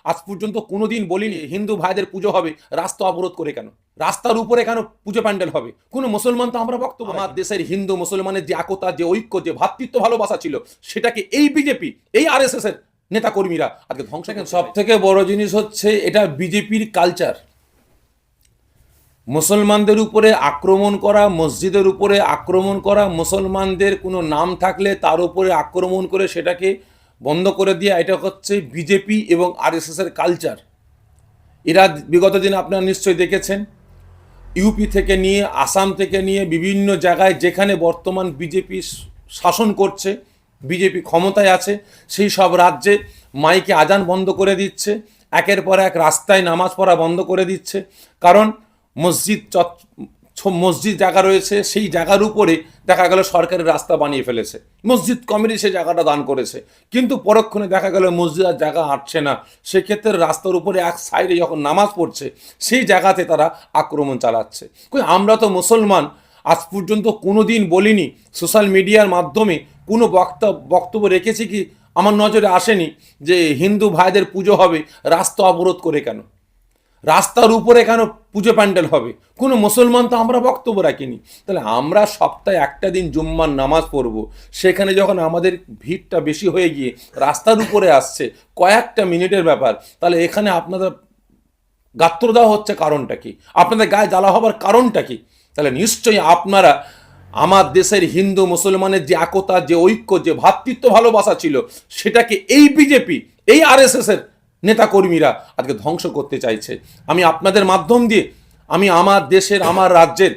আজ পর্যন্ত কোনোদিন বলিনি হিন্দু ভাইদের পুজো হবে, রাস্তা অবরোধ করে কেন? রাস্তার উপরে কেন পুজো প্যান্ডেল হবে? কোনো মুসলমান তো আমরা বক্তব্য, আমার দেশের হিন্দু মুসলমানের যে একতা, যে ঐক্য, যে ভ্রাতৃত্ব ভালোবাসা ছিল, সেটাকে এই বিজেপি, এই আরএসএস এর নেতা কর্মীরা আজকে ধ্বংস। সব থেকে বড় জিনিস হচ্ছে এটা বিজেপির কালচার। মুসলমানদের উপরে আক্রমণ করা, মসজিদের উপরে আক্রমণ করা, মুসলমানদের কোনো নাম থাকলে তার উপরে আক্রমণ করে সেটাকে বন্ধ করে দেওয়া, এটা হচ্ছে বিজেপি এবং আরএসএসের কালচার। এরা বিগত দিন আপনারা নিশ্চয়ই দেখেছেন, ইউপি থেকে নিয়ে আসাম থেকে নিয়ে বিভিন্ন জায়গায় যেখানে বর্তমান বিজেপি শাসন করছে, বিজেপি ক্ষমতায় আছে, সেই সব রাজ্যে মাইকে আজান বন্ধ করে দিচ্ছে, একের পর এক রাস্তায় নামাজ পড়া বন্ধ করে দিচ্ছে। কারণ মসজিদ জায়গা রয়েছে, সেই জায়গার উপরে দেখা গেল সরকারের রাস্তা বানিয়ে ফেলেছে, মসজিদ কমিটি সেই জায়গাটা দান করেছে, কিন্তু পরক্ষণে দেখা গেল মসজিদ আর জায়গা আটছে না, সেক্ষেত্রে রাস্তার উপরে এক সাইডে যখন নামাজ পড়ছে সেই জায়গাতে তারা আক্রমণ চালাচ্ছে। আমরা তো মুসলমান, আজ পর্যন্ত কোনো দিন বলিনি, সোশ্যাল মিডিয়ার মাধ্যমে কোনো বক্তব্য রেখেছি কি আমার নজরে আসেনি যে হিন্দু ভাইদের পুজো হবে, রাস্তা অবরোধ করে কেন? রাস্তার উপরে কেন পুজো প্যান্ডেল হবে? কোনো মুসলমান তো আমরা বক্তব্য রাখিনি। তাহলে আমরা সপ্তাহে একটা দিন জুম্মার নামাজ পড়ব, সেখানে যখন আমাদের ভিড়টা বেশি হয়ে গিয়ে রাস্তার উপরে আসছে, কয়েকটা মিনিটের ব্যাপার, তাহলে এখানে আপনাদের গাত্র দেওয়া হচ্ছে কারণটা কি? আপনাদের গায়ে জ্বালা হবার কারণটা কি? তাহলে নিশ্চয়ই আপনারা আমার দেশের হিন্দু মুসলমানের যে একতা, যে ঐক্য, যে ভ্রাতৃত্ব ভালোবাসা ছিল, সেটাকে এই বিজেপি, এই আরএসএস এর নেতাকর্মীরা আজকে ধ্বংস করতে চাইছে। আমি আপনাদের মাধ্যম দিয়ে আমি আমার দেশের, আমার রাজ্যের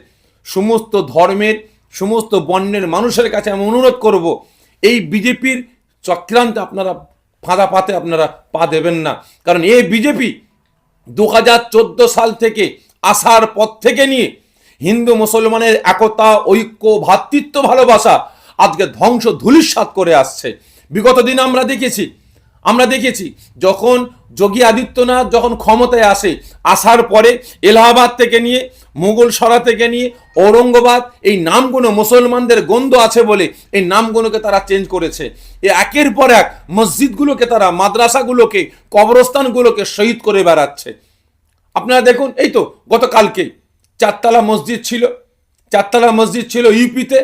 সমস্ত ধর্মের, সমস্ত বর্ণের মানুষের কাছে আমি অনুরোধ করব, এই বিজেপির চক্রান্তে আপনারা ফাঁদা পাতে আপনারা পা দেবেন না। কারণ এই বিজেপি 2014 সাল থেকে আসার পর থেকে নিয়ে হিন্দু মুসলমানের একতা, ঐক্য, ভ্রাতৃত্ব ভালোবাসা আজকে ধ্বংস ধূলিসাৎ করে আসছে। বিগত দিন আমরা দেখেছি যখন যোগী আদিত্যনাথ যখন ক্ষমতায় আসার পরে এলাহাবাদ থেকে নিয়ে, মুঘল সরা থেকে নিয়ে, ঔরঙ্গাবাদ, এই নামগুলো মুসলমানদের গন্ধ আছে বলে এই নামগুলোকে তারা চেঞ্জ করেছে। একের পর এক মসজিদগুলোকে তারা, মাদ্রাসাগুলোকে, কবরস্থানগুলোকে শহীদ করে বেড়াচ্ছে। আপনারা দেখুন, এই তো গতকালকে চারতলা মসজিদ ছিল ইউপিতে,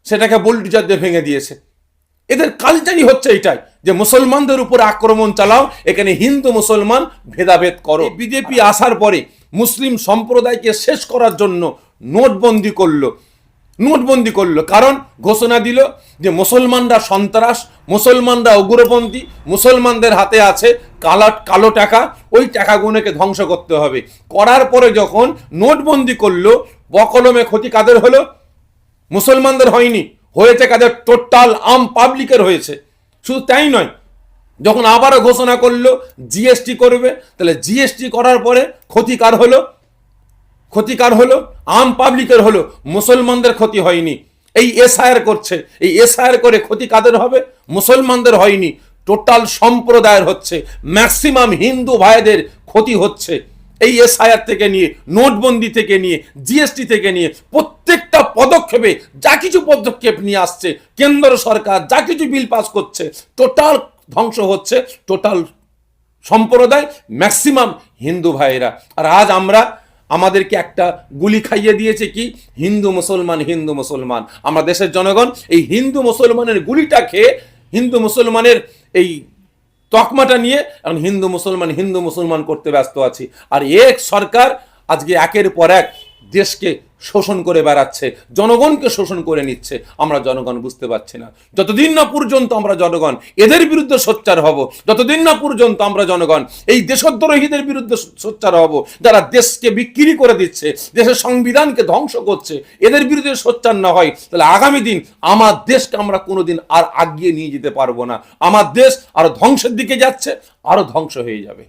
সেটাকে বুলডোজার দিয়ে ভেঙে দিয়েছে। এদের কালচারই হচ্ছে এটাই যে মুসলমানদের উপর আক্রমণ চালাও, এখানে হিন্দু মুসলমান ভেদাভেদ করো। বিজেপি আসার পরে মুসলিম সম্প্রদায়কে শেষ করার জন্য নোটবন্দি করলো। কারণ ঘোষণা দিল যে মুসলমানরা সন্ত্রাস, মুসলমানরা উগ্রপন্থী, মুসলমানদের হাতে আছে কালো টাকা, ওই টাকাগুলোকে ধ্বংস করতে হবে। করার পরে যখন নোটবন্দি করলো, বকলমে ক্ষতি কাদের হলো? মুসলমানদের হয়নি, হয়েছে কাদের? টোটাল আম পাবলিকের হয়েছে। শুধু তাই নয়, যখন আবারও ঘোষণা করলো জিএসটি করবে, তাহলে জিএসটি করার পরে ক্ষতিকার হলো আম পাবলিকের হলো, মুসলমানদের ক্ষতি হয়নি। এই এসআইআর করছে, এই এসআইআর করে ক্ষতি কাদের হবে? মুসলমানদের হয়নি, টোটাল সম্প্রদায়ের হচ্ছে, ম্যাক্সিমাম হিন্দু ভাইদের ক্ষতি হচ্ছে। এই এসআইআর থেকে নিয়ে, নোটবন্দি থেকে নিয়ে, জিএসটি থেকে নিয়ে প্রত্যেকটা পদক্ষেপে যা কিছু পদক্ষেপ নিয়ে আসছে কেন্দ্র সরকার, যা কিছু বিল পাস করছে, টোটাল ধ্বংস হচ্ছে টোটাল সম্প্রদায়, ম্যাক্সিমাম হিন্দু ভাইয়েরা। আর আজ আমাদেরকে একটা গুলি খাইয়ে দিয়েছে কি? হিন্দু মুসলমান। আমরা দেশের জনগণ এই হিন্দু মুসলমানের গুলিটা খেয়ে, হিন্দু মুসলমানের এই তকমাটা নিয়ে এখন হিন্দু মুসলমান করতে ব্যস্ত আছি। আর এক সরকার আজকে একের পর এক দেশকে শোষণ করে বেড়াচ্ছে, জনগণকে শোষণ করে নিচ্ছে। আমরা জনগণ বুঝতে পারছি না। যতদিন না পর্যন্ত আমরা জনগণ এদের বিরুদ্ধে সোচ্চার হব, যতদিন না পর্যন্ত আমরা জনগণ এই দেশদ্রোহীদের বিরুদ্ধে সোচ্চার হব, যারা দেশকে বিক্রি করে দিচ্ছে, দেশের সংবিধানকে ধ্বংস করছে, এদের বিরুদ্ধে সোচ্চার না হয়, তাহলে আগামী দিন আমার দেশকে আমরা কোনোদিন আর আগিয়ে নিয়ে যেতে পারবো না। আমার দেশ আরো ধ্বংসের দিকে যাচ্ছে, আরো ধ্বংস হয়ে যাবে।